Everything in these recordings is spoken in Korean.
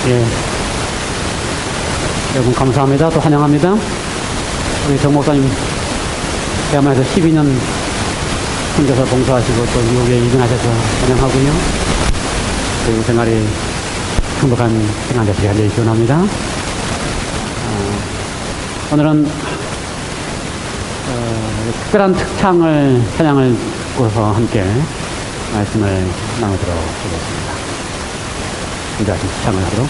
예. 여러분 감사합니다. 또 환영합니다. 우리 정 목사님 대한민국에서 12년 혼자서 봉사하시고 또 미국에 이동하셔서 환영하고요. 그리고 생활이 행복한 생활 되시길 간절히 기원합니다. 오늘은 특별한 특창을 찬양을 듣고서 함께 말씀을 나누도록 하겠습니다. 이제 특창을 하도록.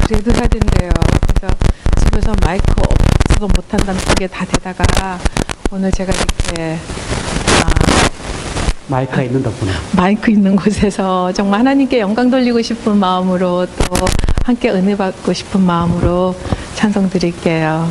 그래도 해야 된대요. 그래서 집에서 마이크 없어도 못한다는 게 다 되다가 오늘 제가 이렇게 마이크가 있는 덕분에 마이크 있는 곳에서 정말 하나님께 영광 돌리고 싶은 마음으로 또 함께 은혜 받고 싶은 마음으로 찬송 드릴게요.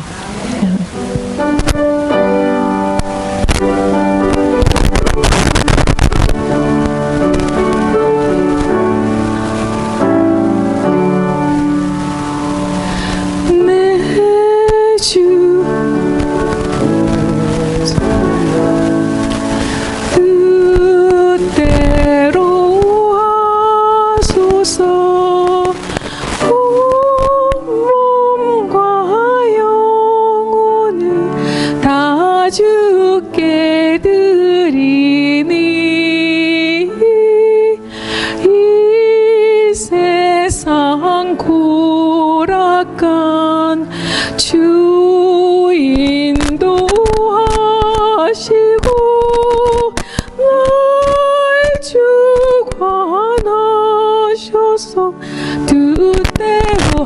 뜻대로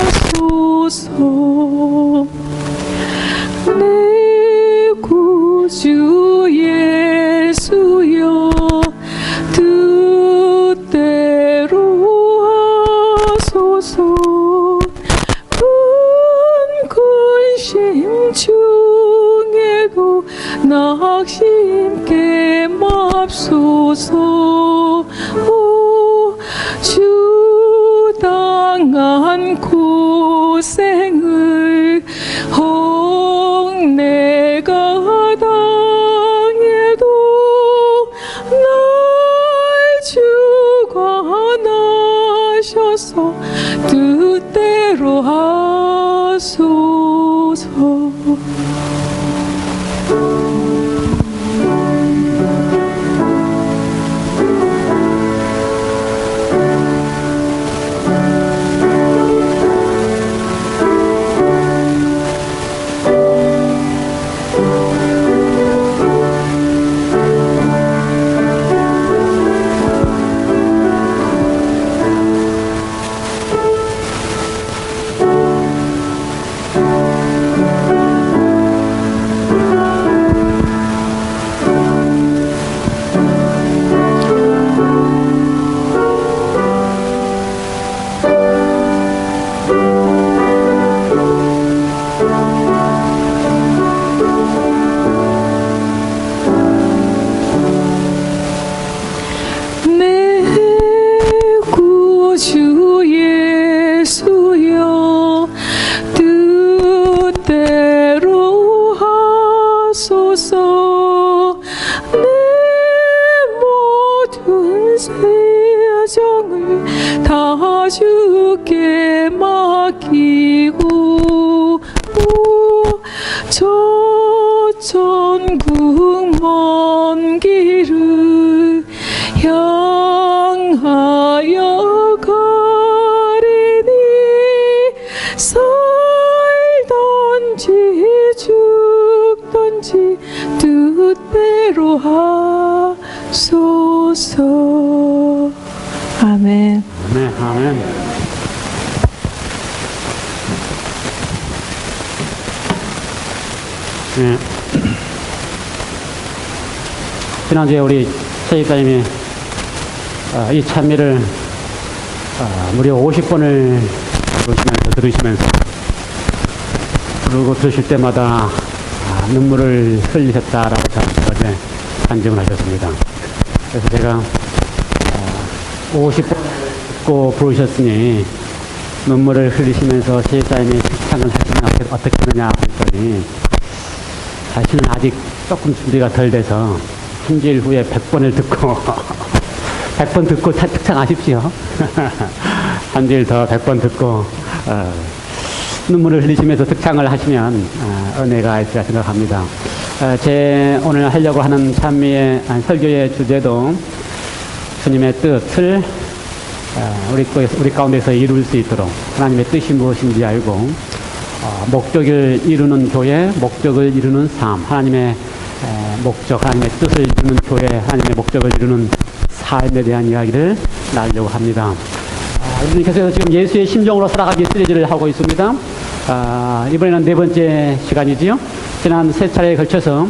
하소서. 내 구주 예수여 뜻대로 하소서. 근심 중에도 낙심께 맙소서. 주 당한 고생을 혹 내가 당해도 날 주관하셔서 뜻대로 하소서. 주 예수여 뜻대로 하소서. 내 모든 세정을 다 주께 맡기고 저 천국 먼 길을 향하여 가리니 살던지 죽던지 뜻대로 하소서. 아멘. 아멘. 아멘. 네. 지난주에 우리 최 집사님이 이 찬미를 무려 50번을 들으시면서 그러고 들으실 때마다 눈물을 흘리셨다라고 어제 간증을 하셨습니다. 그래서 제가 50번 듣고 부르셨으니 눈물을 흘리시면서 제사님이 칭찬을 하시면 어떻게 하느냐 했더니 자신은 아직 조금 준비가 덜 돼서 한 주일 후에 100번을 듣고 100번 듣고 특창하십시오. 한 주일 더 100번 듣고 눈물을 흘리시면서 특창을 하시면 은혜가 있으리라 생각합니다. 제 오늘 하려고 하는 찬미의 설교의 주제도 주님의 뜻을 우리 가운데서 이룰 수 있도록 하나님의 뜻이 무엇인지 알고 목적을 이루는 교회, 목적을 이루는 삶, 하나님의 목적, 하나님의 뜻을 이루는 교회, 하나님의 목적을 이루는 삶에 대한 이야기를 나누려고 합니다. 여러분께서 지금 예수의 심정으로 살아가기 시리즈를 하고 있습니다. 이번에는 네 번째 시간이지요. 지난 세 차례에 걸쳐서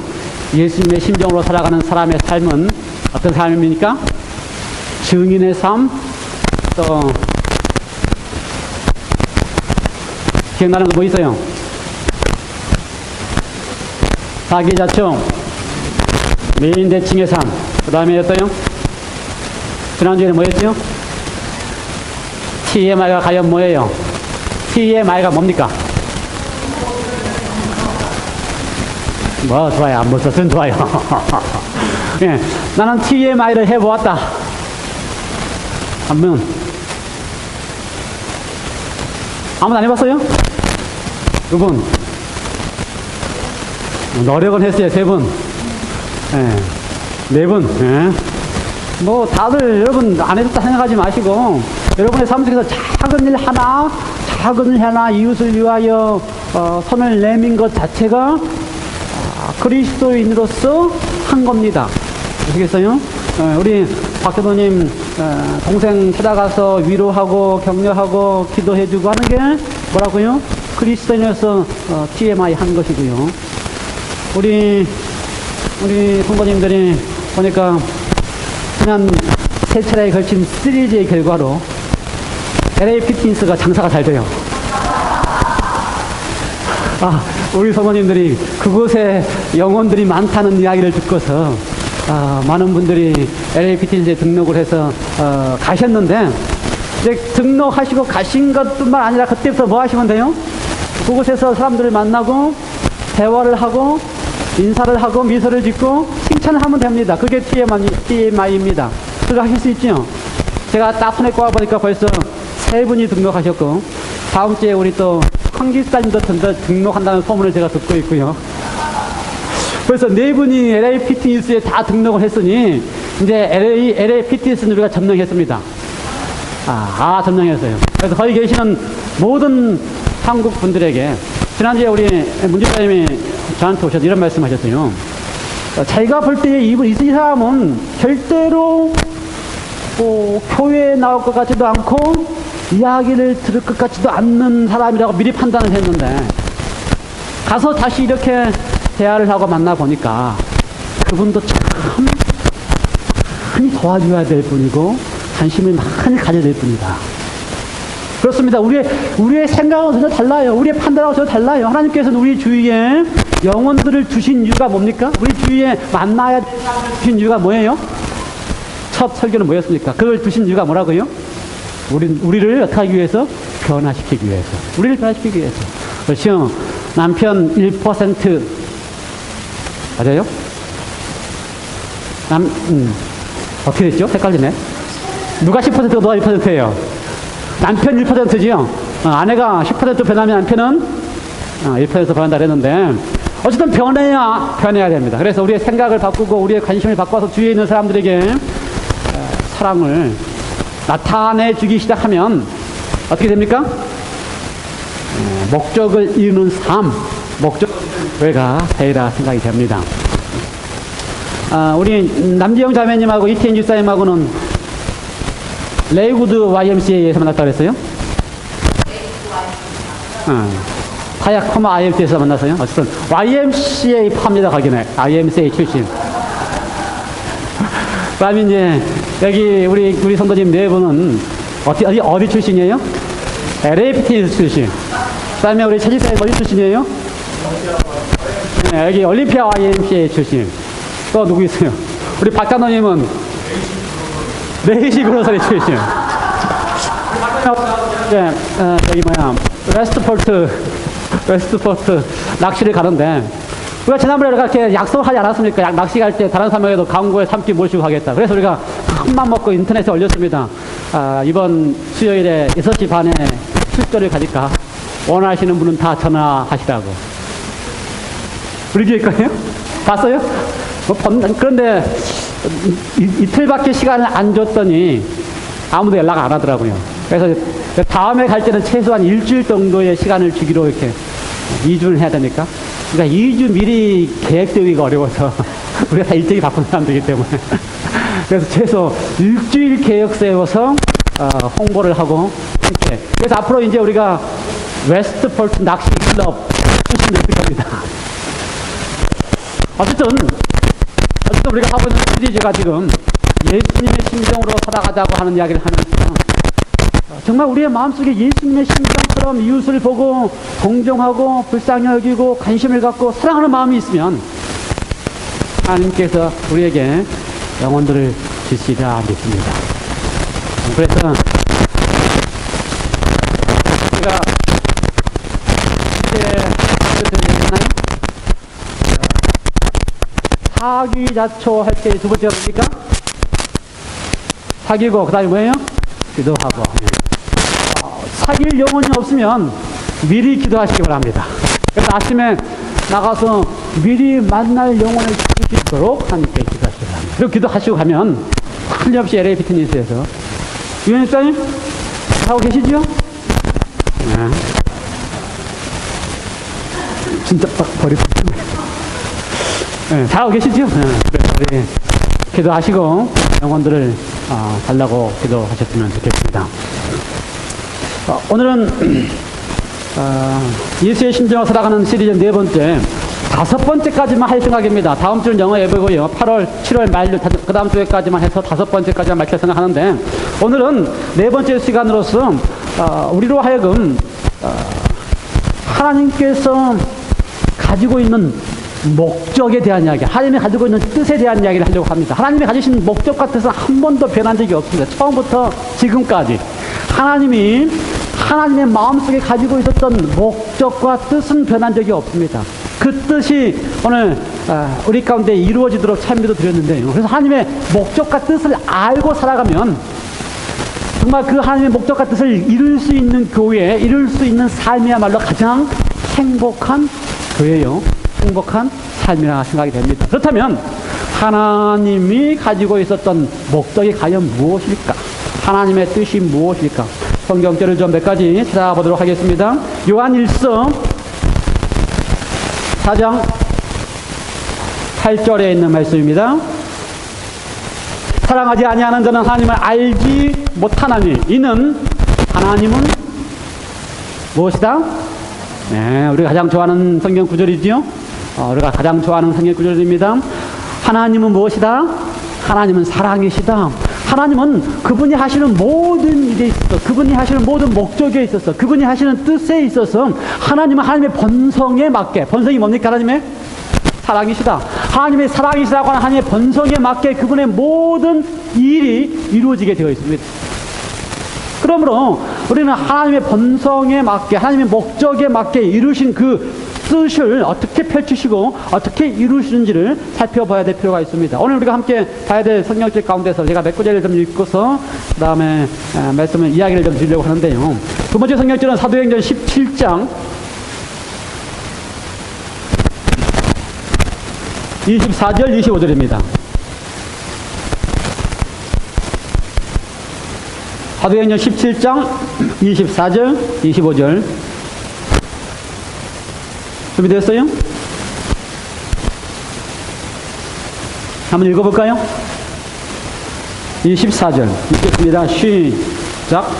예수님의 심정으로 살아가는 사람의 삶은 어떤 삶입니까? 증인의 삶, 또 기억나는 거 뭐 있어요? 자기자충, 메인대칭의 삶, 그 다음에 어때요? 지난주에는 뭐였죠? TMI가 과연 뭐예요? TMI가 뭡니까? 뭐 좋아요. 안 멋졌으면 좋아요. 예, 나는 TMI를 해보았다. 한번 아무도 안 해봤어요? 두 분. 노력은 했어요. 세 분. 예, 네 분. 예. 뭐 다들 여러분 안 해줬다 생각하지 마시고 여러분의 삶 속에서 작은 일 하나 이웃을 위하여 손을 내민 것 자체가 그리스도인으로서 한 겁니다. 아시겠어요? 우리 박교도님 동생 찾아가서 위로하고 격려하고 기도해주고 하는 게 뭐라고요? 그리스도인으로서 TMI 한 것이고요. 우리 선생님들이 보니까 지난 세 차례에 걸친 시리즈의 결과로 LA 피트니스가 장사가 잘 돼요. 우리 선생님들이 그곳에 영혼들이 많다는 이야기를 듣고서 많은 분들이 LA 피트니스에 등록을 해서 가셨는데 이제 등록하시고 가신 것뿐만 아니라 그때부터 뭐 하시면 돼요? 그곳에서 사람들을 만나고 대화를 하고 인사를 하고 미소를 짓고 칭찬을 하면 됩니다. 그게 TMI입니다. 그거 하실 수 있죠? 제가 딱 손에 꼽아보니까 벌써 3분이 등록하셨고 다음 주에 우리 또 황기사님도 등록한다는 소문을 제가 듣고 있고요. 그래서 4분이 LA 피트니스에 다 등록을 했으니 이제 LA 피트니스는 우리가 점령했습니다. 점령했어요. 그래서 거기 계시는 모든 한국 분들에게 지난주에 우리 문집사님이 저한테 오셔서 이런 말씀 하셨어요. 자기가 볼 때 이 사람은 절대로 교회에 나올 것 같지도 않고 이야기를 들을 것 같지도 않는 사람이라고 미리 판단을 했는데 가서 다시 이렇게 대화를 하고 만나보니까 그분도 참 많이 도와줘야 될 분이고 관심을 많이 가져야 될 분이다. 그렇습니다. 우리의 생각은 전혀 달라요. 우리의 판단하고 전혀 달라요. 하나님께서는 우리 주위에 영혼들을 두신 이유가 뭡니까? 우리 주위에 만나야 될 사람을 두신 이유가 뭐예요? 첫 설교는 뭐였습니까? 그걸 두신 이유가 뭐라고요? 우리를 어떻게 하기 위해서? 변화시키기 위해서. 우리를 변화시키기 위해서. 그렇죠? 남편 1% 맞아요? 어떻게 됐죠? 헷갈리네. 누가 10%고 누가 1%예요? 남편 1%지요? 아내가 10% 변하면 남편은 1% 변한다 그랬는데 어쨌든 변해야 됩니다. 그래서 우리의 생각을 바꾸고 우리의 관심을 바꿔서 주위에 있는 사람들에게 사랑을 나타내주기 시작하면 어떻게 됩니까? 목적을 이루는 삶, 교회가 되리라 생각이 됩니다. 우리 남지영 자매님하고 이태인 집사님하고는 레이구드 YMCA에서 만났다고 그랬어요? 카야코마 IMC에서 만났어요? 어쨌든 YMCA 팝니다. 거기는 YMCA 출신. 그다음에 이제 여기 우리 성도님 네 분은 어디 출신이에요? LAPT 출신. 그다음에 우리 최지사님 어디 출신이에요? 네, 여기 올림피아 YMCA 출신. 또 누구 있어요? 우리 박찬호님은 레이시 그로서리 출신. 네, 여기 웨스트포트 낚시를 가는데, 우리가 지난번에 이렇게 약속하지 않았습니까? 낚시 갈 때 다른 사람에게도 강구에 삼키 모시고 가겠다. 그래서 우리가 큰맘 먹고 인터넷에 올렸습니다. 이번 수요일에 6시 반에 출조를 가니까 원하시는 분은 다 전화하시라고. 우리 교회 거예요? 봤어요? 그런데 이틀밖에 시간을 안 줬더니 아무도 연락 안 하더라고요. 그래서 다음에 갈 때는 최소한 일주일 정도의 시간을 주기로 이렇게 2주를 해야 되니까. 그러니까 2주 미리 계획되기가 어려워서 우리가 다 일정이 바쁜 사람들이기 때문에 그래서 최소 일주일 계획 세워서 홍보를 하고 함께. 그래서 앞으로 이제 우리가 웨스트폴트 낚시 클럽 출신을 할 겁니다. 어쨌든 우리가 하고 있는 시리즈가 지금 예수님의 심정으로 살아가자고 하는 이야기를 하면서 정말 우리의 마음속에 예수님의 심정처럼 이웃을 보고 동정하고 불쌍히 여기고 관심을 갖고 사랑하는 마음이 있으면 하나님께서 우리에게 영혼들을 주시리라 믿습니다. 그래서 제가 이제 얘기했나요? 사귀자초 할 때 두 번째가 뭡니까? 사귀고 그 다음에 뭐예요? 기도하고. 사귈 영혼이 없으면 미리 기도하시기 바랍니다. 그래서 아침에 나가서 미리 만날 영혼을 찾을 수 있도록 함께 기도하시기 바랍니다. 그리고 기도하시고 가면 틀림없이 LA 피트니스에서 유현 목사님 하고 계시죠? 네. 진짜 딱 버리고 네, 잘하고 계시죠? 네. 그래서 우리 기도하시고 영혼들을 달라고 기도하셨으면 좋겠습니다. 오늘은 예수의 심정으로 살아가는 시리즈 네 번째, 다섯 번째까지만 할 생각입니다. 다음 주는 영어 예배고요. 8월, 7월 말, 그 다음 주에까지만 해서 다섯 번째까지만 마칠 생각하는데, 오늘은 네 번째 시간으로서 우리로 하여금 하나님께서 가지고 있는 목적에 대한 이야기, 하나님이 가지고 있는 뜻에 대한 이야기를 하려고 합니다. 하나님이 가지신 목적과 뜻은 한 번도 변한 적이 없습니다. 처음부터 지금까지 하나님이 하나님의 마음속에 가지고 있었던 목적과 뜻은 변한 적이 없습니다. 그 뜻이 오늘 우리 가운데 이루어지도록 참여도 드렸는데요. 그래서 하나님의 목적과 뜻을 알고 살아가면 정말 그 하나님의 목적과 뜻을 이룰 수 있는 교회, 이룰 수 있는 삶이야말로 가장 행복한 교회요, 행복한 삶이라 생각이 됩니다. 그렇다면 하나님이 가지고 있었던 목적이 과연 무엇일까? 하나님의 뜻이 무엇일까? 성경절을 좀 몇 가지 찾아보도록 하겠습니다. 요한 1서 4장 8절에 있는 말씀입니다. 사랑하지 아니하는 자는 하나님을 알지 못하나니 이는 하나님은 무엇이다? 네, 우리가 가장 좋아하는 성경 구절이지요. 우리가 가장 좋아하는 성경 구절입니다. 하나님은 무엇이다? 하나님은 사랑이시다. 하나님은 그분이 하시는 모든 일에 있어서, 그분이 하시는 모든 목적에 있어서, 그분이 하시는 뜻에 있어서 하나님은 하나님의 본성에 맞게, 본성이 뭡니까? 하나님의 사랑이시다. 하나님의 사랑이시다고 하는 하나님의 본성에 맞게 그분의 모든 일이 이루어지게 되어 있습니다. 그러므로 우리는 하나님의 본성에 맞게, 하나님의 목적에 맞게 이루신 그 뜻을 어떻게 펼치시고 어떻게 이루시는지를 살펴봐야 될 필요가 있습니다. 오늘 우리가 함께 봐야 될 성경책 가운데서 제가 몇 구절을 좀 읽고서 그 다음에 말씀을 이야기를 좀 드리려고 하는데요. 두 번째 성경책은 사도행전 17장 24절 25절입니다. 사도행전 17장 24절 25절 준비됐어요? 한번 읽어볼까요? 24절 읽겠습니다. 시작.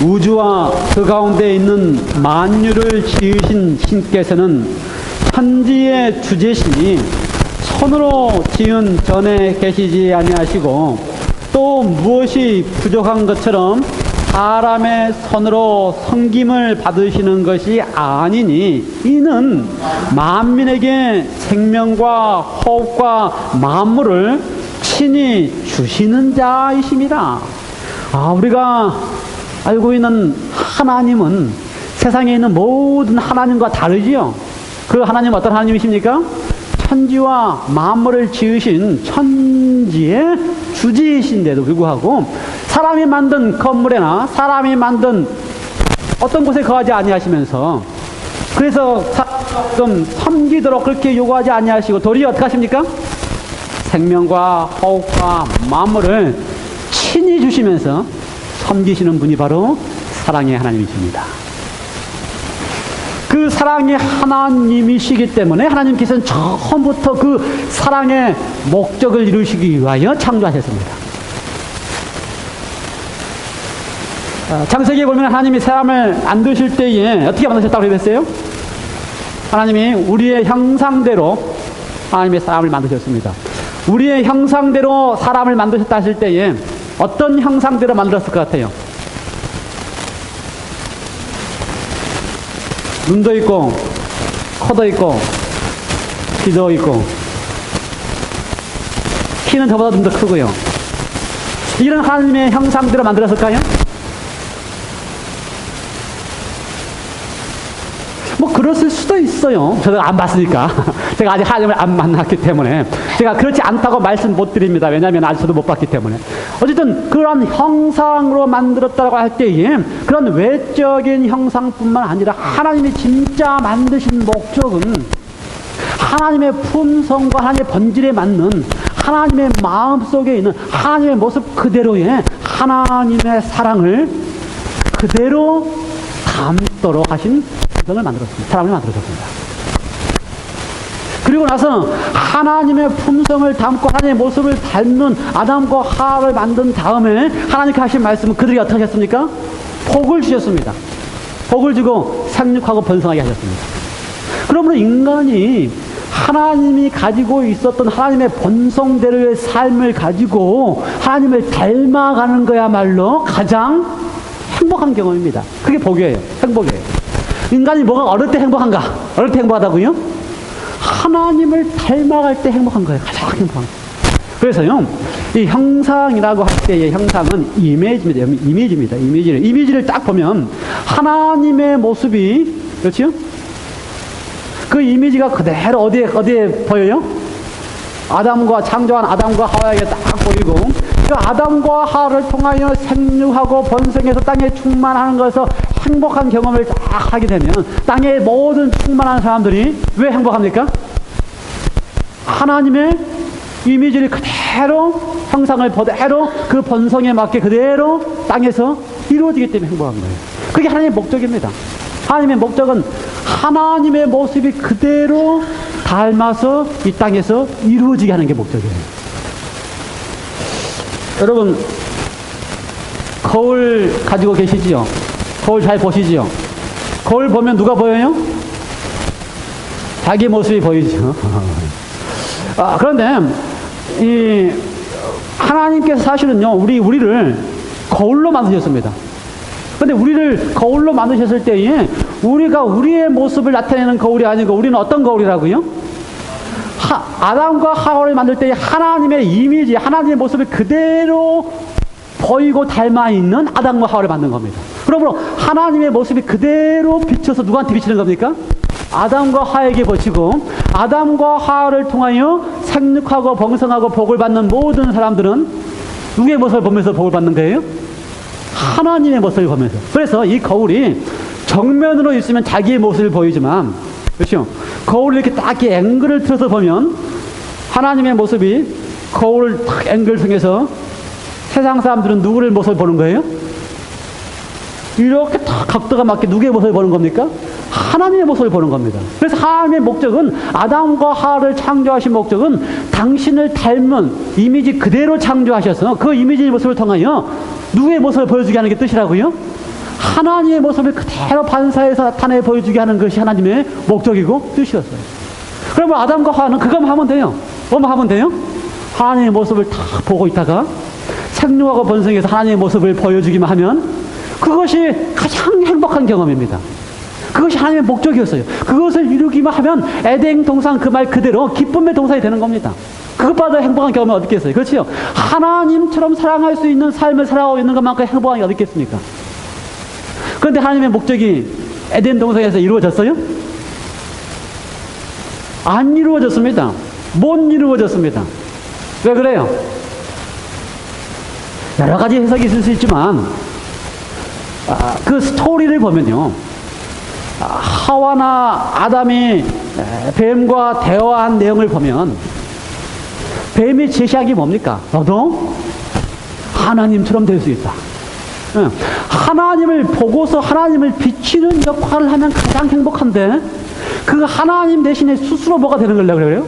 우주와 그 가운데 있는 만유를 지으신 신께서는 천지의 주제시니 손으로 지은 전에 계시지 아니하시고 또 무엇이 부족한 것처럼 사람의 손으로 섬김을 받으시는 것이 아니니 이는 만민에게 생명과 호흡과 만물을 친히 주시는 자이심이라. 우리가 알고 있는 하나님은 세상에 있는 모든 하나님과 다르지요. 그 하나님은 어떤 하나님이십니까? 천지와 만물을 지으신 천지의 주지이신데도 불구하고 사람이 만든 건물에나 사람이 만든 어떤 곳에 거하지 아니하시면서 그래서 좀 섬기도록 그렇게 요구하지 아니하시고 도리어 어떻게 하십니까? 생명과 호흡과 만물을 친히 주시면서 섬기시는 분이 바로 사랑의 하나님이십니다. 그 사랑의 하나님이시기 때문에 하나님께서는 처음부터 그 사랑의 목적을 이루시기 위하여 창조하셨습니다. 창세기에 보면 하나님이 사람을 만드실 때에 어떻게 만드셨다고 그랬어요? 하나님이 우리의 형상대로 하나님의 사람을 만드셨습니다. 우리의 형상대로 사람을 만드셨다 하실 때에 어떤 형상대로 만들었을 것 같아요? 눈도 있고 코도 있고 귀도 있고 키는 저보다 좀 더 크고요. 이런 하나님의 형상대로 만들었을까요? 뭐 그랬을 수도 있어요. 저도 안 봤으니까. 제가 아직 하나님을 안 만났기 때문에 제가 그렇지 않다고 말씀 못 드립니다. 왜냐하면 아직 저도 못 봤기 때문에. 어쨌든 그런 형상으로 만들었다고 할 때에 그런 외적인 형상뿐만 아니라 하나님이 진짜 만드신 목적은 하나님의 품성과 하나님의 본질에 맞는 하나님의 마음속에 있는 하나님의 모습 그대로의 하나님의 사랑을 그대로 담도록 하신 을 만들었습니다. 사람을 만들어줬습니다. 그리고 나서 하나님의 품성을 담고 하나님의 모습을 닮는 아담과 하와를 만든 다음에 하나님께 하신 말씀은 그들이 어떻게 하셨습니까? 복을 주셨습니다. 복을 주고 생육하고 번성하게 하셨습니다. 그러므로 인간이 하나님이 가지고 있었던 하나님의 본성대로의 삶을 가지고 하나님을 닮아가는 거야말로 가장 행복한 경험입니다. 그게 복이에요. 행복이에요. 인간이 뭐가 어릴 때 행복한가? 어릴 때 행복하다고요? 하나님을 닮아갈 때 행복한 거예요. 가장 행복한 거예요. 그래서요, 이 형상이라고 할 때의 형상은 이미지입니다. 이미지입니다. 이미지를 딱 보면 하나님의 모습이, 그렇죠? 그 이미지가 그대로 어디에 보여요? 창조한 아담과 하와에게 딱 보이고, 그 아담과 하와를 통하여 생육하고 번성해서 땅에 충만하는 것에서 행복한 경험을 딱 하게 되면 땅의 모든 충만한 사람들이 왜 행복합니까? 하나님의 이미지를 그대로 형상을 그대로 그 본성에 맞게 그대로 땅에서 이루어지기 때문에 행복한 거예요. 그게 하나님의 목적입니다. 하나님의 목적은 하나님의 모습이 그대로 닮아서 이 땅에서 이루어지게 하는 게 목적이에요. 여러분, 거울 가지고 계시지요? 거울 잘 보시지요? 거울 보면 누가 보여요? 자기 모습이 보이죠. 그런데 이 하나님께서 사실은요, 우리를 거울로 만드셨습니다. 그런데 우리를 거울로 만드셨을 때에 우리가 우리의 모습을 나타내는 거울이 아니고 우리는 어떤 거울이라고요? 아담과 하와를 만들 때 하나님의 이미지, 하나님의 모습을 그대로 보이고 닮아 있는 아담과 하와를 만든 겁니다. 그러므로 하나님의 모습이 그대로 비춰서 누구한테 비치는 겁니까? 아담과 하와에게 비치고 아담과 하와를 통하여 생육하고 번성하고 복을 받는 모든 사람들은 누구의 모습을 보면서 복을 받는 거예요? 하나님의 모습을 보면서. 그래서 이 거울이 정면으로 있으면 자기의 모습을 보이지만, 그렇죠? 거울을 이렇게 딱 앵글을 틀어서 보면 하나님의 모습이 거울 딱 앵글 통해서 세상 사람들은 누구의 모습을 보는 거예요? 이렇게 딱 각도가 맞게 누구의 모습을 보는 겁니까? 하나님의 모습을 보는 겁니다. 그래서 하나님의 목적은 아담과 하와를 창조하신 목적은 당신을 닮은 이미지 그대로 창조하셔서 그 이미지의 모습을 통하여 누구의 모습을 보여주게 하는 게 뜻이라고요? 하나님의 모습을 그대로 반사해서 나타내 보여주게 하는 것이 하나님의 목적이고 뜻이었어요. 그러면 아담과 하와는 그것만 하면 돼요. 뭐만 하면 돼요? 하나님의 모습을 다 보고 있다가 생육하고 번성해서 하나님의 모습을 보여주기만 하면 그것이 가장 행복한 경험입니다. 그것이 하나님의 목적이었어요. 그것을 이루기만 하면 에덴 동산 그 말 그대로 기쁨의 동산이 되는 겁니다. 그것보다 행복한 경험이 어디 있겠어요? 그렇죠? 하나님처럼 사랑할 수 있는 삶을 살아가고 있는 것만큼 행복한 게 어디 있겠습니까? 그런데 하나님의 목적이 에덴 동산에서 이루어졌어요? 안 이루어졌습니다. 못 이루어졌습니다. 왜 그래요? 여러 가지 해석이 있을 수 있지만 그 스토리를 보면요, 하와나 아담이 뱀과 대화한 내용을 보면 뱀이 제시한 게 뭡니까? 너도 하나님처럼 될 수 있다. 하나님을 보고서 하나님을 비치는 역할을 하면 가장 행복한데 그 하나님 대신에 스스로 뭐가 되는 걸요 그래요?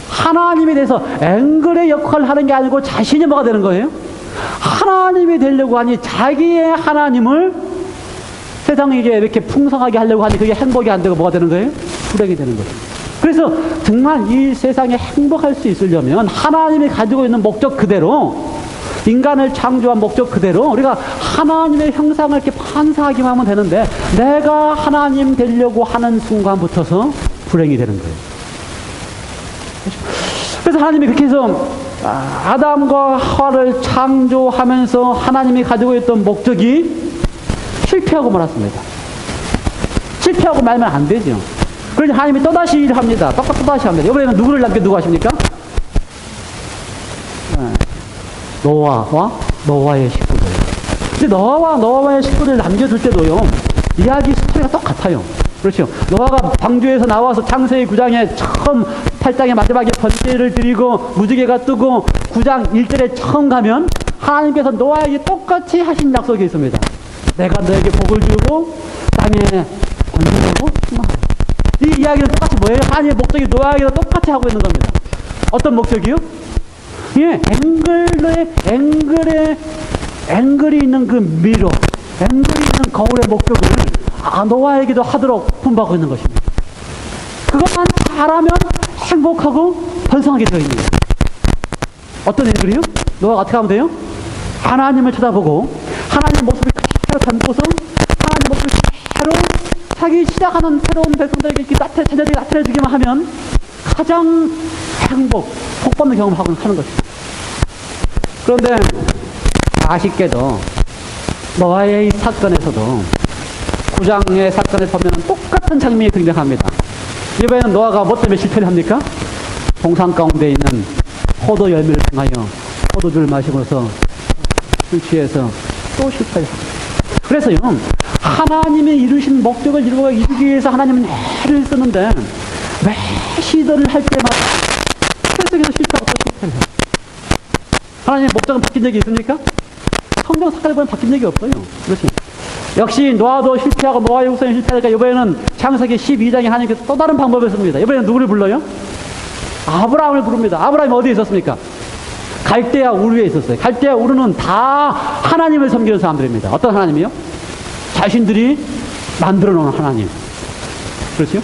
하나님에 대해서 앵글의 역할을 하는 게 아니고 자신이 뭐가 되는 거예요? 하나님이 되려고 하니 자기의 하나님을 세상에게 이렇게 풍성하게 하려고 하니 그게 행복이 안 되고 뭐가 되는 거예요? 불행이 되는 거예요. 그래서 정말 이 세상에 행복할 수 있으려면 하나님이 가지고 있는 목적 그대로, 인간을 창조한 목적 그대로 우리가 하나님의 형상을 이렇게 반사하기만 하면 되는데 내가 하나님 되려고 하는 순간부터서 불행이 되는 거예요. 그래서 하나님이 그렇게 해서 아담과 하와를 창조하면서 하나님이 가지고 있던 목적이 실패하고 말았습니다. 실패하고 말면 안 되죠. 그래서 하나님이 또다시 일을 합니다. 또다시 합니다. 이번에는 누구를 남겨 누구 하십니까? 노아와 노아의 식구들. 근데 노아와 노아의 식구들 남겨둘 때도요, 이야기 스토리가 똑같아요. 그렇죠. 노아가 방주에서 나와서 창세기 9장에 처음 8장의 마지막에 번제를 드리고 무지개가 뜨고 9장 1절에 처음 가면 하나님께서 노아에게 똑같이 하신 약속이 있습니다. 내가 너에게 복을 주고 땅에 번성하고 충만하라. 이 이야기는 똑같이 뭐예요? 하나님의 목적이 노아에게도 똑같이 하고 있는 겁니다. 어떤 목적이요? 예, 앵글이 있는 그 미로, 앵글이 있는 거울의 목적을 노아에게도 하도록 분부하고 있는 것입니다. 그것만 잘하면 행복하고 번성하게 되어 있는 거예요. 어떤 앵글이요? 노아가 어떻게 하면 돼요? 하나님을 쳐다보고 하나님의 모습을 그대로 담고서 하나님의 모습을 그대로 자기 시작하는 새로운 백성들에게 이렇게 자녀들이 나타내주기만 하면 가장 복 받는 경험을 하는 것입니다. 그런데 아쉽게도 노아의 이 사건에서도 9장의 사건을 보면 똑같은 장면이 등장합니다. 이번에는 노아가 뭐 때문에 실패를 합니까? 동산 가운데 있는 포도 열매를 통하여 포도주를 마시고서 술 취해서 또 실패를 합니다. 그래서요, 하나님이 이루신 목적을 이루기 위해서 하나님은 애를 쓰는데 매 시도를 할 때마다 계속해서 실패하고 또 실패를 해요. 하나님의 목적은 바뀐 적이 있습니까? 성경 사건을 보면 바뀐 적이 없어요. 그렇지. 역시 노아도 실패하고 노아의 후손이 실패하니까 이번에는 창세기 12장에 하나님께서 또 다른 방법을 씁니다. 이번에는 누구를 불러요? 아브라함을 부릅니다. 아브라함이 어디에 있었습니까? 갈대아 우르에 있었어요. 갈대아 우르는 다 하나님을 섬기는 사람들입니다. 어떤 하나님이요? 자신들이 만들어 놓은 하나님. 그렇죠?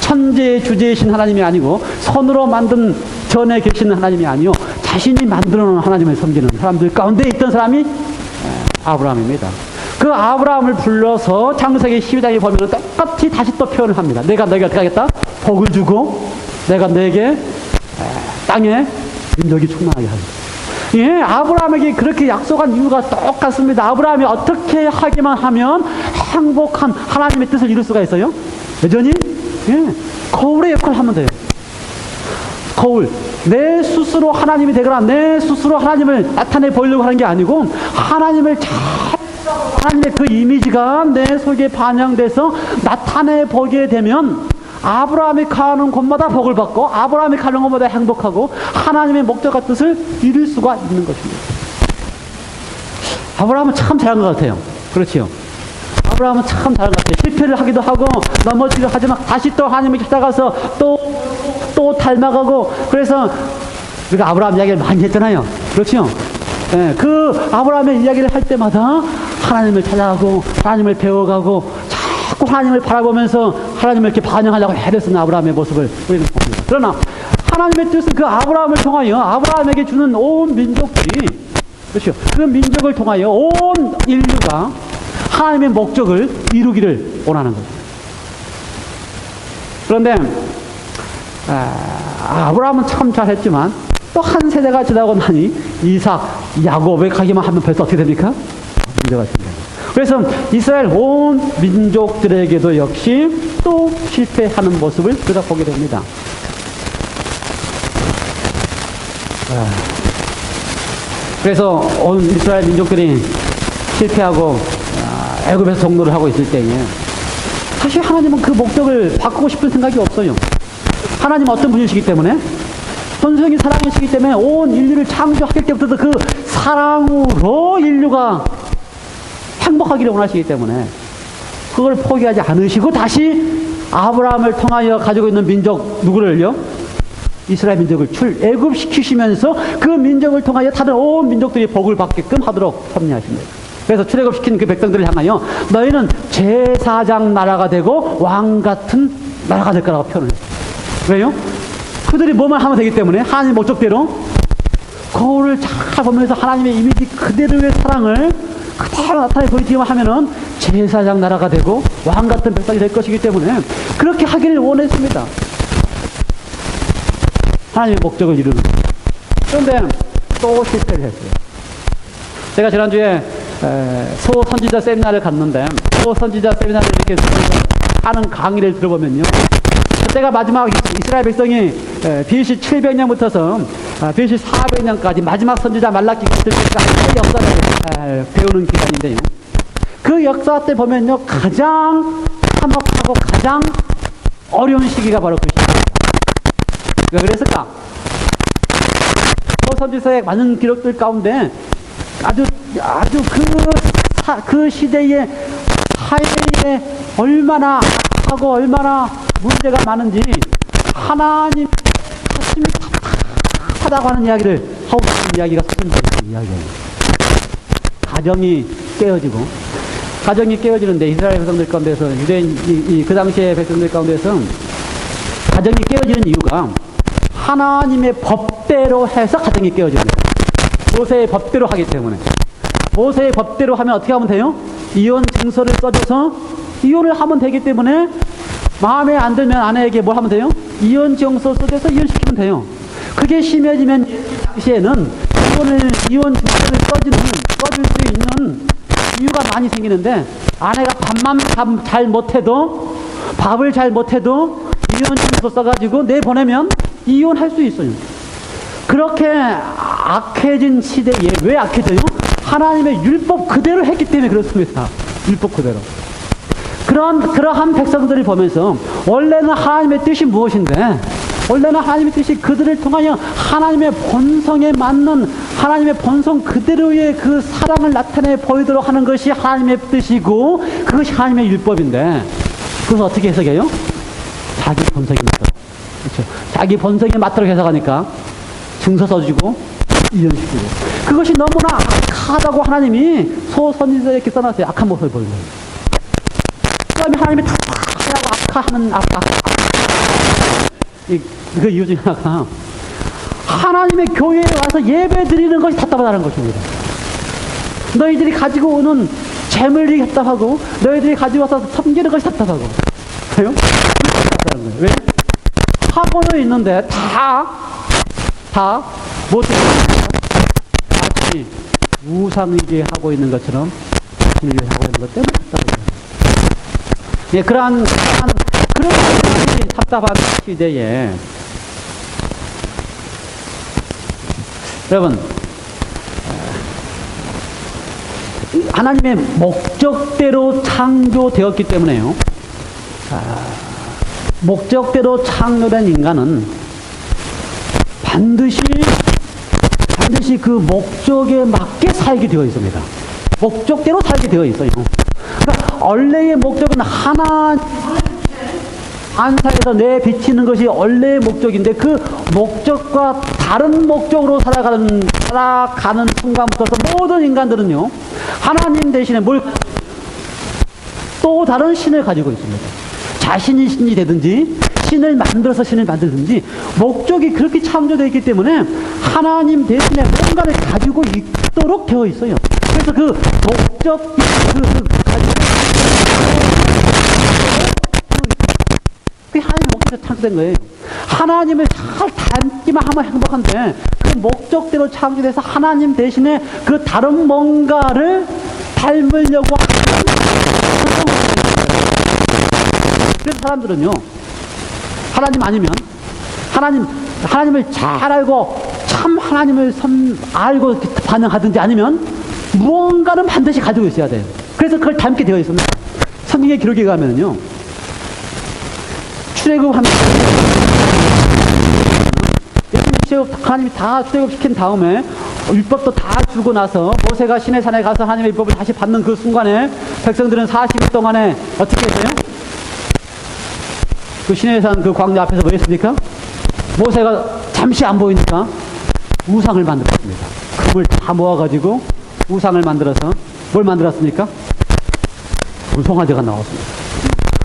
천재의 주제이신 하나님이 아니고 손으로 만든 전에 계시는 하나님이 아니요, 자신이 만들어 놓은 하나님을 섬기는 사람들 가운데 있던 사람이 아브라함입니다. 그 아브라함을 불러서 창세기 12장에 보면 똑같이 다시 또 표현을 합니다. 내가 너에게 어떻게 하겠다? 복을 주고 내가 너에게 땅에 민족이 충만하게 하겠다. 예, 아브라함에게 그렇게 약속한 이유가 똑같습니다. 아브라함이 어떻게 하기만 하면 행복한 하나님의 뜻을 이룰 수가 있어요? 여전히 거울의 역할을 하면 돼요. 거울. 내 스스로 하나님이 되거나 내 스스로 하나님을 나타내 보이려고 하는 게 아니고 하나님의 그 이미지가 내 속에 반영돼서 나타내 보게 되면 아브라함이 가는 곳마다 복을 받고 아브라함이 가는 곳마다 행복하고 하나님의 목적과 뜻을 이룰 수가 있는 것입니다. 아브라함은 참 잘한 것 같아요. 그렇지요. 아브라함은 참 잘한 것 같아요. 실패를 하기도 하고 넘어지기도 하지만 다시 또 하나님을 찾아가서 또 닮아가고, 그래서 우리가 아브라함 이야기를 많이 했잖아요. 그렇죠? 예, 그 아브라함의 이야기를 할 때마다 하나님을 찾아가고 하나님을 배워가고 자꾸 하나님을 바라보면서 하나님을 이렇게 반영하려고 애를 쓰는 아브라함의 모습을 우리는 봅니다. 그러나 하나님의 뜻은 그 아브라함을 통하여 아브라함에게 주는 온 민족들이, 그렇죠, 그 민족을 통하여 온 인류가 하나님의 목적을 이루기를 원하는 거죠. 그런데 아브라함은 참 잘했지만 또 한 세대가 지나고 나니 이삭, 야곱에 가기만 하면 벌써 어떻게 됩니까? 문제가 생겨요. 그래서 이스라엘 온 민족들에게도 역시 또 실패하는 모습을 들여다보게 됩니다. 그래서 온 이스라엘 민족들이 실패하고 애굽에서 종노를 하고 있을 때에 사실 하나님은 그 목적을 바꾸고 싶은 생각이 없어요. 하나님은 어떤 분이시기 때문에, 전성이 사랑이시기 때문에 온 인류를 창조하기 때부터 그 사랑으로 인류가 행복하기를 원하시기 때문에 그걸 포기하지 않으시고 다시 아브라함을 통하여 가지고 있는 민족 누구를요? 이스라엘 민족을 출애굽시키시면서 그 민족을 통하여 다른 온 민족들이 복을 받게끔 하도록 섭리하십니다. 그래서 출애굽시킨 그 백성들을 향하여 너희는 제사장 나라가 되고 왕 같은 나라가 될 거라고 표현을 했어요. 왜요? 그들이 뭐만 하면 되기 때문에 하나님의 목적대로 거울을 잘 보면서 하나님의 이미지 그대로의 사랑을 그대로 나타내 보이기만 하면은 제사장 나라가 되고 왕 같은 백성이 될 것이기 때문에 그렇게 하기를 원했습니다. 하나님의 목적을 이루는. 그런데 또 실패를 했어요. 제가 지난주에 소선지자 세미나를 갔는데 소선지자 세미나를 이렇게 하는 강의를 들어보면요, 그때가 마지막 이스라엘 백성이 BC 700년부터서 BC 400년까지 마지막 선지자 말라기가 있을 때까지 역사를 배우는 기간인데요, 그 역사 때 보면요 가장 참혹하고 가장 어려운 시기가 바로 그 시기예요. 왜 그랬을까? 소선지서의 많은 기록들 가운데 아주 그 시대의 사회에 얼마나 악하고 얼마나 문제가 많은지 하나님 가슴이 답답하다고 하는 이야기를 하고 있는 이야기가 소선지서의 이야기예요. 가정이 깨어지는데 이스라엘 백성들 가운데서 유대인 그 당시의 백성들 가운데서 가정이 깨어지는 이유가 하나님의 법대로 해서 가정이 깨어집니다. 모세의 법대로 하기 때문에. 모세의 법대로 하면 어떻게 하면 돼요? 이혼 증서를 써줘서 이혼을 하면 되기 때문에 마음에 안 들면 아내에게 뭘 하면 돼요? 이혼 증서 써줘서 이혼시키면 돼요. 그게 심해지면 당시에는 이혼 증서를 써줄 수 있는 이유가 많이 생기는데 아내가 밥만 잘 못해도 밥을 잘 못해도 이혼 증서 써가지고 내보내면 이혼할 수 있어요. 그렇게 악해진 시대에 왜 악해져요? 하나님의 율법 그대로 했기 때문에 그렇습니다. 율법 그대로. 그러한 백성들을 보면서 원래는 하나님의 뜻이 무엇인데, 원래는 하나님의 뜻이 그들을 통하여 하나님의 본성에 맞는 하나님의 본성 그대로의 그 사랑을 나타내 보이도록 하는 것이 하나님의 뜻이고 그것이 하나님의 율법인데, 그것을 어떻게 해석해요? 자기 본성에 맞도록. 그렇죠. 자기 본성에 맞도록 해석하니까 증서 써주고 이혼시키고, 그것이 너무나 악하다고 하나님이 소선지서에게 써놨어요. 악한 모습을 보이는 거예요. 그 다음에 하나님이 악하고 그 이유 중에 하나가 하나님의 교회에 와서 예배 드리는 것이 답답하다는 것입니다. 너희들이 가지고 오는 재물이 답답하고 너희들이 가지고 와서 섬기는 것이 답답하고. 왜요? 답답하다는 거예요. 왜? 하고는 있는데 무엇을 마치 우상이게 하고 있는 것처럼 자신을 하고 있는 것 때문에 답답해요. 예, 그런 답답한 시대에 여러분, 하나님의 목적대로 창조되었기 때문에요. 목적대로 창조된 인간은 반드시 그 목적에 맞게 살게 되어 있습니다. 목적대로 살게 되어 있어요. 그러니까 원래의 목적은 하나님 안상에서 내비치는 것이 원래의 목적인데 그 목적과 다른 목적으로 살아가는 순간부터 모든 인간들은요, 하나님 대신에 또 다른 신을 가지고 있습니다. 자신이 신이 되든지 신을 만들어서 신을 만들든지 목적이 그렇게 창조되어 있기 때문에 하나님 대신에 뭔가를 가지고 있도록 되어 있어요. 그래서 그 목적, 그게 하나님의 목적에서 창조된 거예요. 하나님을 잘 닮기만 하면 행복한데 그 목적대로 창조돼서 하나님 대신에 그 다른 뭔가를 닮으려고 하는. 그래서 사람들은요, 하나님 아니면 하나님을 잘 알고 참 하나님을 알고 반응하든지 아니면 무언가는 반드시 가지고 있어야 돼요. 그래서 그걸 닮게 되어 있습니다. 성경의 기록에 가면은요, 출애굽하면 하나님이 다 출애굽시킨 다음에 율법도 다 주고 나서 모세가 시내산에 가서 하나님의 율법을 다시 받는 그 순간에 백성들은 40일 동안에 어떻게 했어요? 그 시내산 그 광야 앞에서 뭐 했습니까? 모세가 잠시 안 보이니까 우상을 만들었습니다. 금을 다 모아가지고 우상을 만들어서 뭘 만들었습니까? 금송아지가 나왔습니다.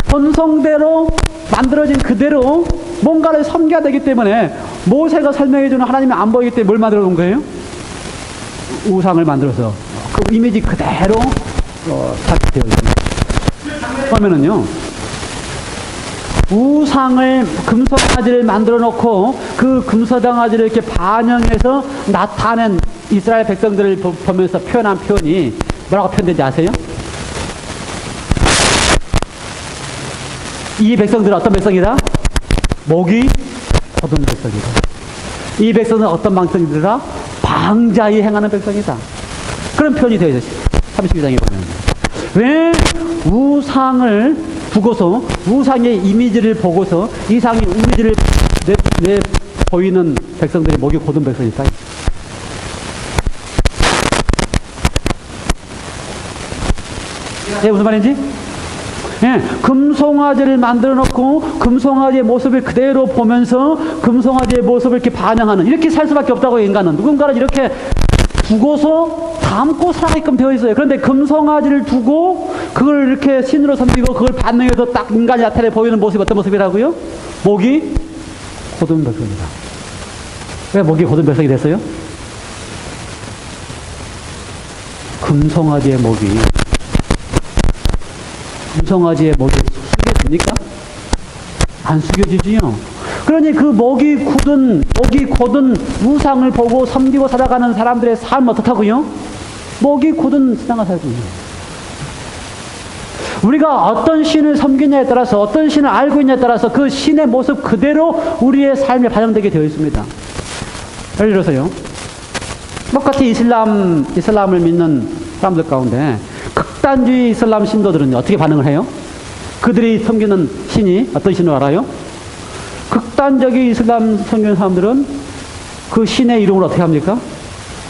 본성대로 만들어진 그대로 뭔가를 섬겨야 되기 때문에 모세가 설명해주는 하나님이 안 보이기 때문에 뭘 만들어 놓은 거예요? 우상을 만들어서 그 이미지 그대로 작되어 있습니다. 그러면은요, 우상을 금송아지를 만들어 놓고 그 금송아지를 이렇게 반영해서 나타낸 이스라엘 백성들을 보면서 표현한 표현이 뭐라고 표현되는지 아세요? 이 백성들은 어떤 백성이다? 목이 곧은 백성이다. 이 백성은 어떤 백성이더라? 방자히 행하는 백성이다. 그런 표현이 되어 있어요. 32장에 보면. 왜 우상을 두고서 우상의 이미지를 보고서 이상의 이미지를 내 보이는 백성들이 목이 곧은 백성일까? 무슨 말인지? 예, 금송아지를 만들어 놓고 금송아지의 모습을 그대로 보면서 금송아지의 모습을 이렇게 반영하는, 이렇게 살 수밖에 없다고. 인간은 누군가를 이렇게 두고서 닮고 살아가게끔 되어 있어요. 그런데 금송아지를 두고 그걸 이렇게 신으로 섬기고 그걸 반영해서 딱 인간이 나타내 보이는 모습이 어떤 모습이라고요? 목이 곧은 백성이다. 왜 목이 곧은 백성이 됐어요? 금송아지의 목이 숙여집니까? 안 숙여지지요. 그러니 그 목이 곧은 우상을 보고 섬기고 살아가는 사람들의 삶은 어떻다고요? 목이 곧은 신앙을 살고 있는. 우리가 어떤 신을 섬기냐에 따라서, 어떤 신을 알고 있냐에 따라서 그 신의 모습 그대로 우리의 삶에 반영되게 되어 있습니다. 예를 들어서요, 똑같이 이슬람을 믿는 사람들 가운데 극단주의 이슬람 신도들은 어떻게 반응을 해요? 그들이 섬기는 신이 어떤 신을 알아요? 극단적인 이슬람 섬기는 사람들은 그 신의 이름을 어떻게 합니까?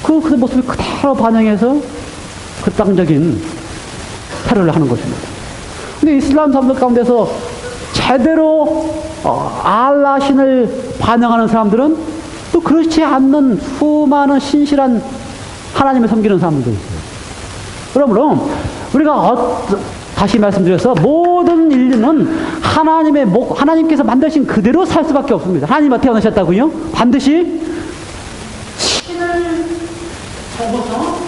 그 모습을 그대로 반영해서 극단적인 테러를 하는 것입니다. 근데 이슬람 사람들 가운데서 제대로 알라 신을 반영하는 사람들은 또 그렇지 않는 수많은 신실한 하나님을 섬기는 사람들도 있어요. 그러므로 우리가 다시 말씀드려서 모든 인류는 하나님께서 만드신 그대로 살 수밖에 없습니다. 하나님 어떻게 만드셨다고요? 반드시 신을 보고서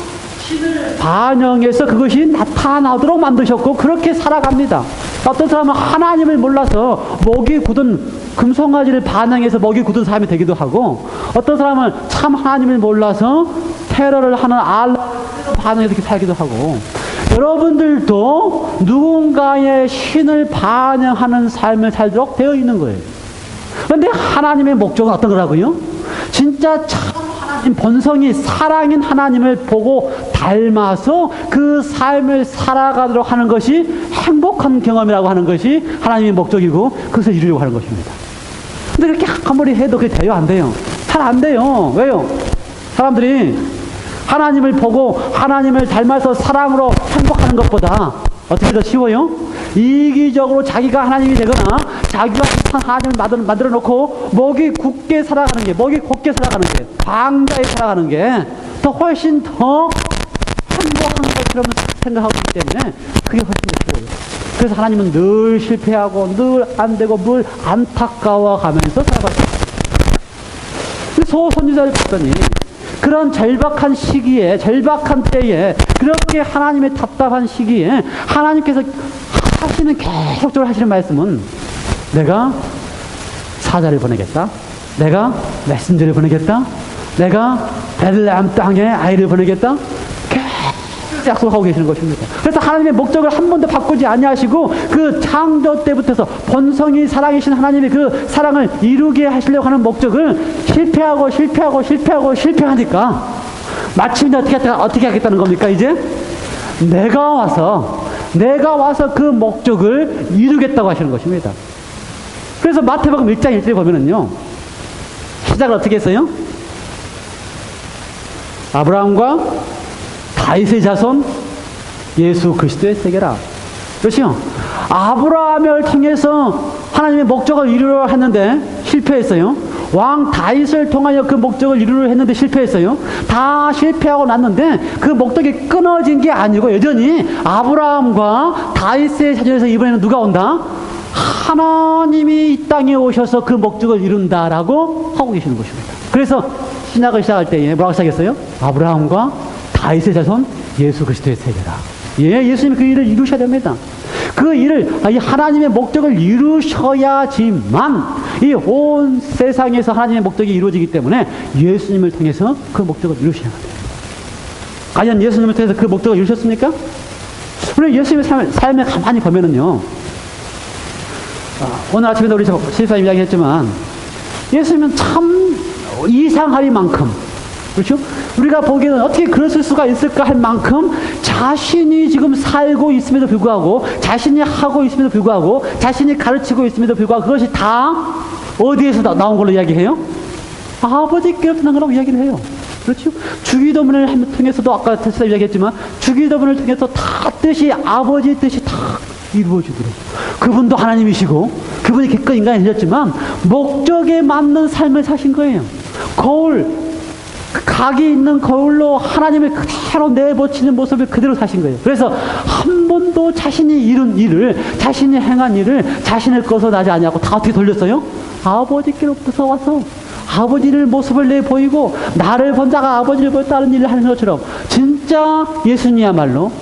신을 반영해서 그것이 나타나도록 만드셨고 그렇게 살아갑니다. 어떤 사람은 하나님을 몰라서 목이 굳은 금송아지를 반영해서 목이 굳은 사람이 되기도 하고, 어떤 사람은 참 하나님을 몰라서 테러를 하는 알라를 반영해서 이렇게 살기도 하고, 여러분들도 누군가의 신을 반영하는 삶을 살도록 되어 있는 거예요. 그런데 하나님의 목적은 어떤 거라고요? 진짜 참 하나님 본성이 사랑인 하나님을 보고 닮아서 그 삶을 살아가도록 하는 것이 행복한 경험이라고 하는 것이 하나님의 목적이고 그것을 이루려고 하는 것입니다. 근데 이렇게 아무리 해도 그게 돼요? 안 돼요? 잘 안 돼요. 왜요? 사람들이 하나님을 보고 하나님을 닮아서 사랑으로 행복하는 것보다 어떻게 더 쉬워요? 이기적으로 자기가 하나님이 되거나 자기가 하나님을 만들어 놓고 목이 굳게 살아가는 게, 목이 곧게 살아가는 게, 방자에 살아가는 게 더 훨씬 더 행복한 것처럼 생각하고 있기 때문에 그게 훨씬 더 쉬워요. 그래서 하나님은 늘 실패하고 늘 안 되고 늘 안타까워가면서 살아가셨어요. 소선지자를 봤더니 그런 절박한 시기에, 절박한 때에, 그렇게 하나님의 답답한 시기에 하나님께서 하시는, 계속적으로 하시는 말씀은 내가 사자를 보내겠다, 내가 메신저를 보내겠다, 내가 베들레헴 땅에 아이를 보내겠다, 약속하고 계시는 것입니다. 그래서 하나님의 목적을 한 번도 바꾸지 아니하시고 그 창조 때부터서 본성이 사랑이신 하나님의 그 사랑을 이루게 하시려고 하는 목적을 실패하니까 마침내 어떻게 하겠다는 겁니까? 이제 내가 와서 그 목적을 이루겠다고 하시는 것입니다. 그래서 마태복음 1장 1절에 보면은요, 시작을 어떻게 했어요? 아브라함과 다윗의 자손 예수 그리스도의 세계라. 그렇죠? 아브라함을 통해서 하나님의 목적을 이루려 했는데 실패했어요. 왕 다윗을 통하여 그 목적을 이루려 했는데 실패했어요. 다 실패하고 났는데 그 목적이 끊어진 게 아니고 여전히 아브라함과 다윗의 자손에서 이번에는 누가 온다? 하나님이 이 땅에 오셔서 그 목적을 이룬다라고 하고 계시는 것입니다. 그래서 신학을 시작할 때에 뭐라고 시작했어요? 아브라함과 다윗의 자손 예수 그리스도의 세계라. 예, 예수님이 그 일을 이루셔야 됩니다. 그 일을, 이 하나님의 목적을 이루셔야지만 이 온 세상에서 하나님의 목적이 이루어지기 때문에 예수님을 통해서 그 목적을 이루셔야 돼요. 과연 예수님을 통해서 그 목적을 이루셨습니까? 우리 예수님의 삶에 가만히 보면은요, 오늘 아침에도 우리 실사님 이야기했지만 예수님은 참 이상하리만큼, 그렇죠? 우리가 보기에는 어떻게 그랬을 수가 있을까 할 만큼 자신이 지금 살고 있음에도 불구하고, 자신이 하고 있음에도 불구하고, 자신이 가르치고 있음에도 불구하고 그것이 다 어디에서 나온 걸로 이야기해요? 아버지께로부터 난 거라고 이야기를 해요. 그렇죠? 주기도문을 통해서도 아까 테스라 이야기했지만 주기도문을 통해서 다 뜻이 아버지의 뜻이 다 이루어지더라고요. 그분도 하나님이시고 그분이 기껏 인간이 되셨지만 목적에 맞는 삶을 사신 거예요. 각이 있는 거울로 하나님을 그대로 내버치는 모습을 그대로 사신 거예요. 그래서 한 번도 자신이 이룬 일을, 자신이 행한 일을 자신을 거서 나지 아니하고 다 어떻게 돌렸어요? 아버지께로부터 와서 아버지를 모습을 내보이고 나를 본 자가 아버지를 보였다는 일을 하는 것처럼 진짜 예수님이야말로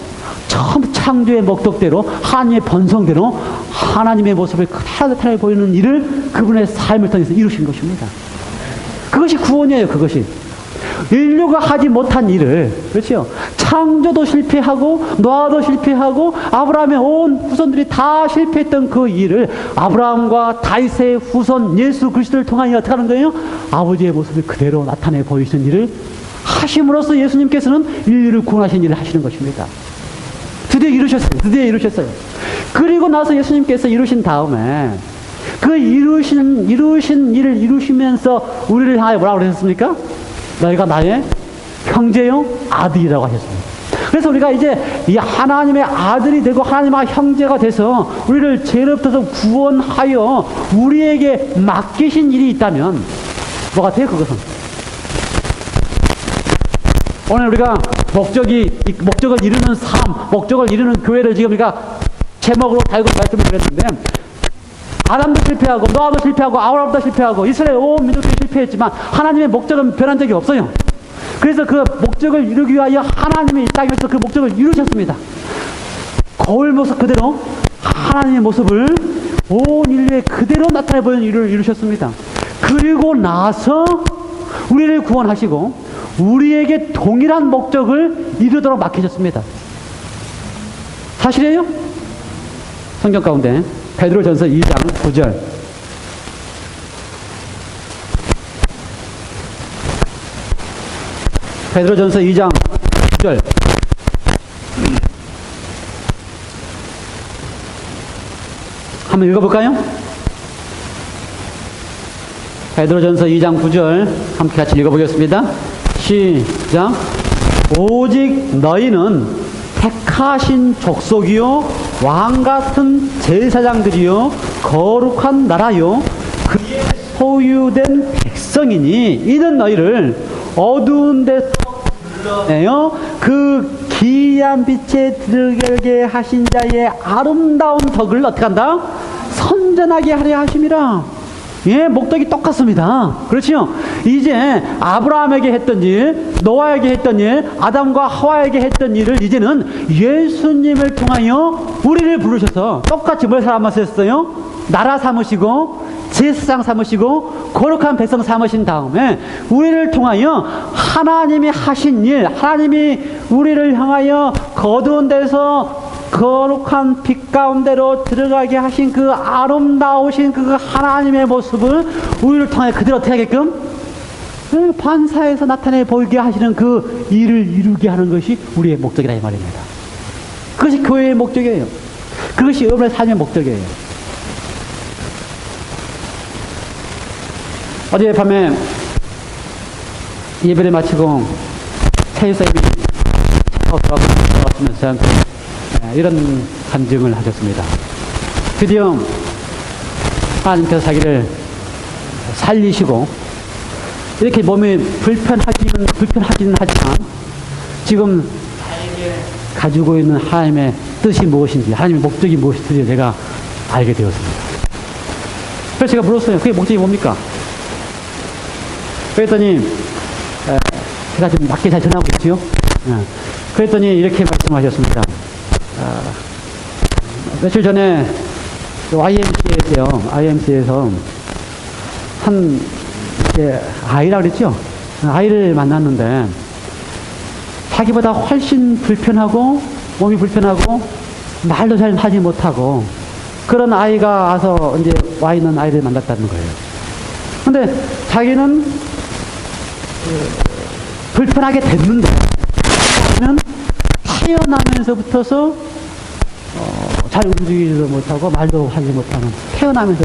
처음 창조의 목적대로 하나님의 본성대로 하나님의 모습을 그대로 보이는 일을 그분의 삶을 통해서 이루신 것입니다. 그것이 구원이에요. 그것이 인류가 하지 못한 일을, 그렇죠? 창조도 실패하고 노아도 실패하고 아브라함의 온 후손들이 다 실패했던 그 일을 아브라함과 다윗의 후손 예수 그리스도를 통하여 어떻게 하는 거예요? 아버지의 모습을 그대로 나타내 보이시는 일을 하심으로써 예수님께서는 인류를 구원하신 일을 하시는 것입니다. 드디어 이루셨어요. 그리고 나서 예수님께서 이루신 다음에 그 이루신 일을 이루시면서 우리를 향하여 뭐라고 그러셨습니까? 너희가 나의 형제요 아들이라고 하셨습니다. 그래서 우리가 이제 이 하나님의 아들이 되고 하나님의 형제가 돼서 우리를 죄로부터 구원하여 우리에게 맡기신 일이 있다면 뭐 같아요? 그것은 오늘 우리가 목적을 이루는 삶, 목적을 이루는 교회를 지금 우리가 제목으로 달고 말씀을 드렸는데, 아담도 실패하고 노아도 실패하고 아브라함도 실패하고 이스라엘 온 민족들이 실패했지만 하나님의 목적은 변한 적이 없어요. 그래서 그 목적을 이루기 위하여 하나님이 이 땅에서 그 목적을 이루셨습니다. 거울 모습 그대로 하나님의 모습을 온 인류에 그대로 나타내 보이는 일을 이루셨습니다. 그리고 나서 우리를 구원하시고 우리에게 동일한 목적을 이루도록 맡기셨습니다. 사실이에요? 성경 가운데 베드로전서 2장 9절. 베드로전서 2장 9절. 한번 읽어볼까요? 베드로전서 2장 9절 함께 같이 읽어보겠습니다. 시작. 오직 너희는 택하신 족속이요 왕같은 제사장들이요 거룩한 나라요 그의 소유된 백성이니 이는 너희를 어두운 데서 불러내어 그 기이한 빛에 들어가게 하신 자의 아름다운 덕을 어떻게 한다? 선전하게 하려 하심이라. 예, 목적이 똑같습니다. 그렇죠? 이제 아브라함에게 했던 일, 노아에게 했던 일, 아담과 하와에게 했던 일을 이제는 예수님을 통하여 우리를 부르셔서 똑같이 뭘 삼으셨어요? 나라 삼으시고 제사장 삼으시고 거룩한 백성 삼으신 다음에 우리를 통하여 하나님이 하신 일, 하나님이 우리를 향하여 거두은 데서 거룩한 빛 가운데로 들어가게 하신 그 아름다우신 그 하나님의 모습을 우리를 통해 그대로 어떻게 하게끔 반사에서 나타내 보이게 하시는 그 일을 이루게 하는 것이 우리의 목적이라 이 말입니다. 그것이 교회의 목적이에요. 그것이 여러분의 삶의 목적이에요. 어제 밤에 예배를 마치고 차유사님이 돌아왔으면서 저한테 이런 간증을 하셨습니다. 드디어 하나님께서 자기를 살리시고 이렇게 몸이 불편하기는 하지만 지금 가지고 있는 하나님의 뜻이 무엇인지, 하나님의 목적이 무엇인지 제가 알게 되었습니다. 그래서 제가 물었어요. 그게 목적이 뭡니까? 그랬더니 제가 좀 낮게 잘 전하고 있지요. 그랬더니 이렇게 말씀하셨습니다. 며칠 전에 YMCA에서 한 아이라 그랬죠. 아이를 만났는데 자기보다 훨씬 불편하고 몸이 불편하고 말도 잘 하지 못하고 그런 아이가 와서 이제 와 있는 아이를 만났다는 거예요. 근데 자기는 불편하게 됐는데 태어나면서부터서 잘 움직이지도 못하고 말도 하지 못하는 태어나면서.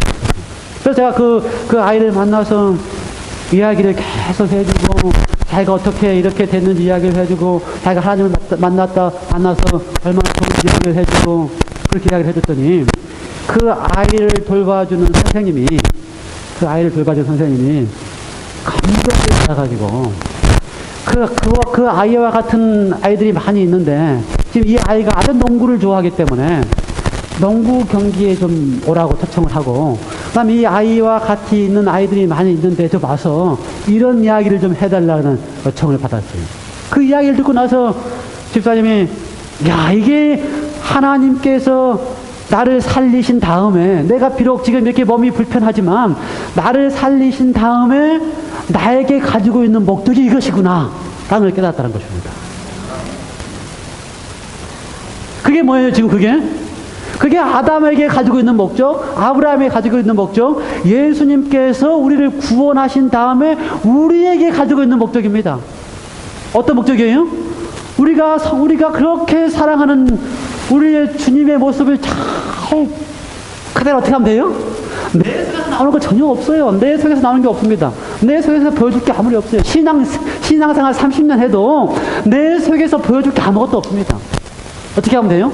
그래서 제가 그 아이를 만나서 이야기를 계속 해주고 자기가 어떻게 이렇게 됐는지 이야기를 해주고 자기가 하나님을 만나서 얼마나 좋은지 이야기를 해주고 그렇게 이야기를 해줬더니 그 아이를 돌봐주는 선생님이 감동을 받아가지고 그 아이와 같은 아이들이 많이 있는데 지금 이 아이가 아주 농구를 좋아하기 때문에 농구 경기에 좀 오라고 초청을 하고 그다음에 이 아이와 같이 있는 아이들이 많이 있는데 좀 와서 이런 이야기를 좀 해달라는 요청을 받았어요. 그 이야기를 듣고 나서 집사님이 야 이게 하나님께서 나를 살리신 다음에 내가 비록 지금 이렇게 몸이 불편하지만 나를 살리신 다음에 나에게 가지고 있는 목적이 이것이구나 라는 걸 깨닫다는 것입니다. 그게 뭐예요 지금 그게 아담에게 가지고 있는 목적, 아브라함에게 가지고 있는 목적, 예수님께서 우리를 구원하신 다음에 우리에게 가지고 있는 목적입니다. 어떤 목적이에요? 우리가 그렇게 사랑하는 우리의 주님의 모습을 잘 그대로 어떻게 하면 돼요? 내 속에서 나오는 거 전혀 없어요. 내 속에서 나오는 게 없습니다. 내 속에서 보여줄 게 아무리 없어요. 신앙생활 30년 해도 내 속에서 보여줄 게 아무것도 없습니다. 어떻게 하면 돼요?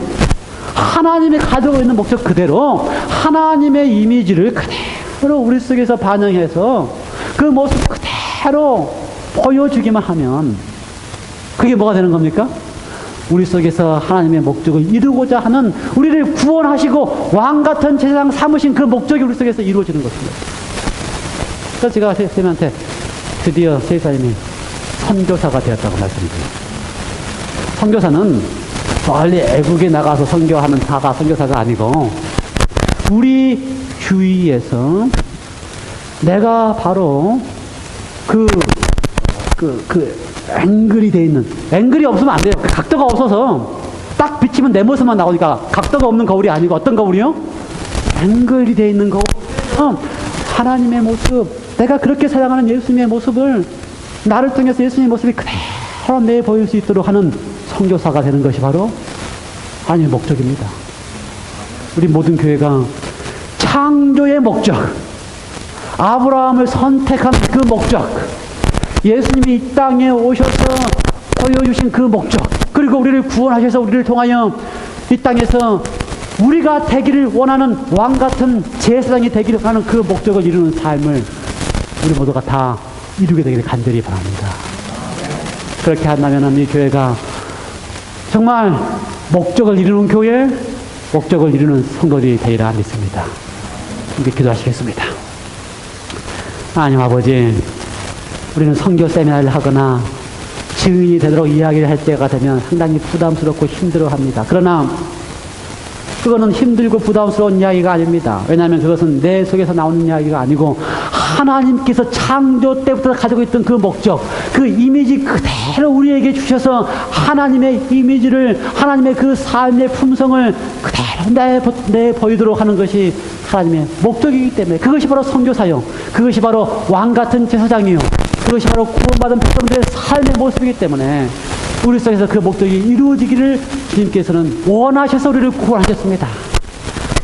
하나님이 가지고 있는 목적 그대로 하나님의 이미지를 그대로 우리 속에서 반영해서 그 모습 그대로 보여주기만 하면 그게 뭐가 되는 겁니까? 우리 속에서 하나님의 목적을 이루고자 하는 우리를 구원하시고 왕같은 제사장 삼으신 그 목적이 우리 속에서 이루어지는 것입니다. 그래서 제가 선생님한테 드디어 세사님이 선교사가 되었다고 말씀드립니다. 선교사는 멀리 애국에 나가서 선교하는 선교사가 아니고 우리 주위에서 내가 바로 앵글이 돼 있는, 앵글이 없으면 안 돼요. 각도가 없어서 딱 비치면 내 모습만 나오니까 각도가 없는 거울이 아니고 어떤 거울이요? 앵글이 돼 있는 거울. 하나님의 모습, 내가 그렇게 사랑하는 예수님의 모습을 나를 통해서 예수님의 모습이 그대로 내보일 수 있도록 하는 선교사가 되는 것이 바로 하나님의 목적입니다. 우리 모든 교회가 창조의 목적, 아브라함을 선택한 그 목적, 예수님이 이 땅에 오셔서 보여주신 그 목적, 그리고 우리를 구원하셔서 우리를 통하여 이 땅에서 우리가 되기를 원하는 왕같은 제사장이 되기를 하는 그 목적을 이루는 삶을 우리 모두가 다 이루게 되기를 간절히 바랍니다. 그렇게 한다면 이 교회가 정말 목적을 이루는 교회, 목적을 이루는 성도들이 되리라 믿습니다. 함께 기도하시겠습니다. 하나님 아버지, 우리는 선교 세미나를 하거나 증인이 되도록 이야기를 할 때가 되면 상당히 부담스럽고 힘들어합니다. 그러나 그거는 힘들고 부담스러운 이야기가 아닙니다. 왜냐하면 그것은 내 속에서 나오는 이야기가 아니고 하나님께서 창조 때부터 가지고 있던 그 목적, 그 이미지 그대로 우리에게 주셔서 하나님의 이미지를, 하나님의 그 삶의 품성을 그대로 내보이도록 하는 것이 하나님의 목적이기 때문에, 그것이 바로 선교사요, 그것이 바로 왕같은 제사장이요, 그것이 바로 구원받은 백성들의 삶의 모습이기 때문에 우리 속에서 그 목적이 이루어지기를 주님께서는 원하셔서 우리를 구원하셨습니다.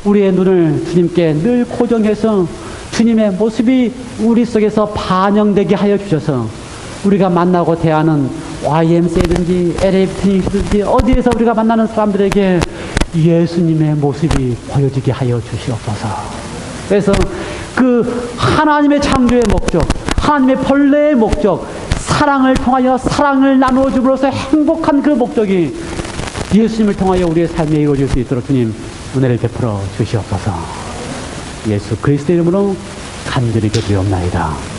우리의 눈을 주님께 늘 고정해서 주님의 모습이 우리 속에서 반영되게 하여 주셔서 우리가 만나고 대하는 YMCA든지 LAFT든지 어디에서 우리가 만나는 사람들에게 예수님의 모습이 보여지게 하여 주시옵소서. 그래서 그 하나님의 창조의 목적, 하나님의 본래의 목적, 사랑을 통하여 사랑을 나누어 줌으로써 행복한 그 목적이 예수님을 통하여 우리의 삶에 이루어질 수 있도록 주님 은혜를 베풀어 주시옵소서. 예수 그리스도의 이름으로 간절히 기도드리옵나이다.